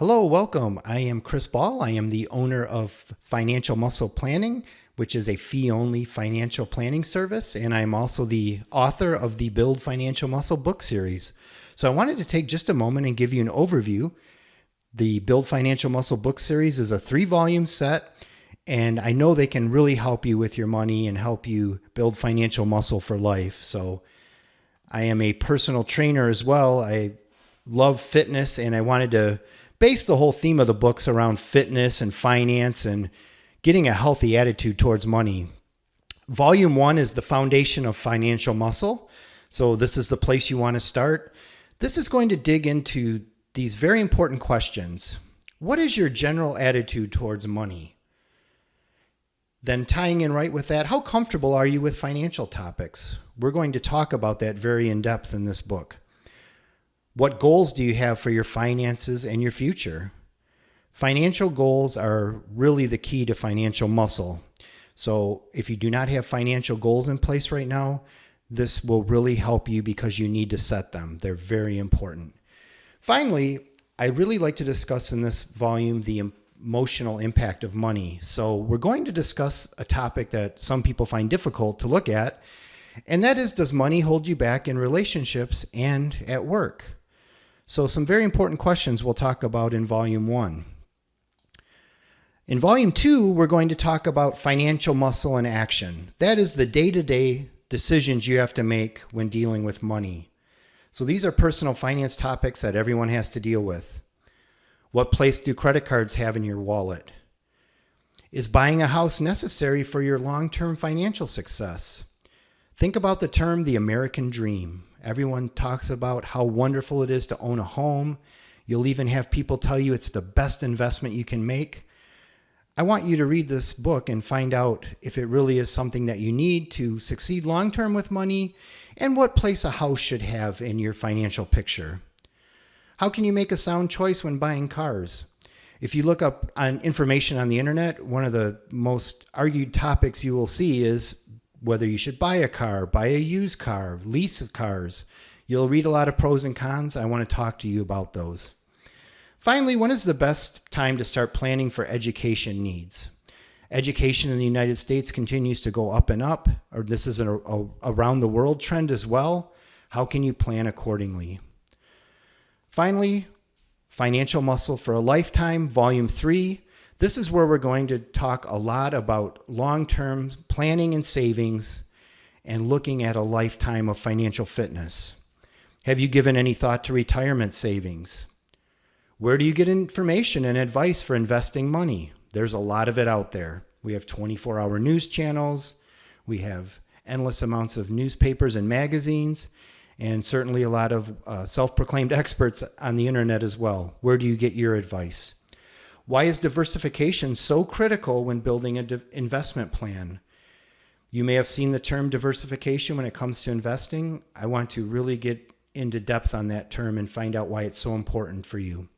Hello, welcome. I am Chris Ball. I am the owner of Financial Muscle Planning, which is a fee-only financial planning service, and I'm also the author of the Build Financial Muscle book series. So I wanted to take just a moment and give you an overview. The Build Financial Muscle book series is a 3-volume set, and I know they can really help you with your money and help you build financial muscle for life. So I am a personal trainer as well. I love fitness, and I wanted to base the whole theme of the books around fitness and finance and getting a healthy attitude towards money. Volume 1 is the foundation of financial muscle. So this is the place you want to start. This is going to dig into these very important questions. What is your general attitude towards money? Then tying in right with that, how comfortable are you with financial topics? We're going to talk about that very in depth in this book. What goals do you have for your finances and your future? Financial goals are really the key to financial muscle. So if you do not have financial goals in place right now, this will really help you because you need to set them. They're very important. Finally, I really like to discuss in this volume the emotional impact of money. So we're going to discuss a topic that some people find difficult to look at, and that is, does money hold you back in relationships and at work? So some very important questions we'll talk about in Volume 1. In Volume 2, we're going to talk about financial muscle in action. That is the day-to-day decisions you have to make when dealing with money. So these are personal finance topics that everyone has to deal with. What place do credit cards have in your wallet? Is buying a house necessary for your long-term financial success? Think about the term the American dream. Everyone talks about how wonderful it is to own a home. You'll even have people tell you it's the best investment you can make. I want you to read this book and find out if it really is something that you need to succeed long-term with money and what place a house should have in your financial picture. How can you make a sound choice when buying cars? If you look up on information on the internet, one of the most argued topics you will see is whether you should buy a car, buy a used car, lease cars. You'll read a lot of pros and cons. I want to talk to you about those. Finally, when is the best time to start planning for education needs? Education in the United States continues to go up and up, or this is an around the world trend as well. How can you plan accordingly? Finally, Financial Muscle for a Lifetime, Volume 3. This is where we're going to talk a lot about long-term planning and savings and looking at a lifetime of financial fitness. Have you given any thought to retirement savings? Where do you get information and advice for investing money? There's a lot of it out there. We have 24-hour news channels. We have endless amounts of newspapers and magazines, and certainly a lot of self-proclaimed experts on the internet as well. Where do you get your advice? Why is diversification so critical when building an investment plan? You may have seen the term diversification when it comes to investing. I want to really get into depth on that term and find out why it's so important for you.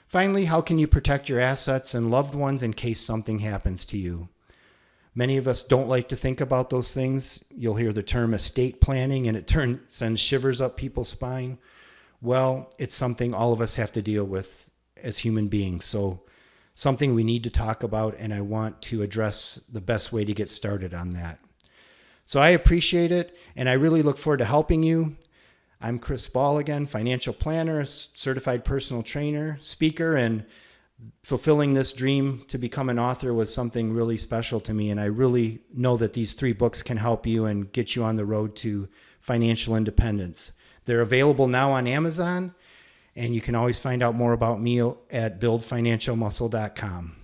Finally, how can you protect your assets and loved ones in case something happens to you? Many of us don't like to think about those things. You'll hear the term estate planning and it sends shivers up people's spine. Well, it's something all of us have to deal with as human beings. So something we need to talk about, and I want to address the best way to get started on that. So I appreciate it, and I really look forward to helping you. I'm Chris Ball again, financial planner, certified personal trainer, speaker, and fulfilling this dream to become an author was something really special to me, and I really know that these 3 books can help you and get you on the road to financial independence. They're available now on Amazon, and you can always find out more about me at buildfinancialmuscle.com.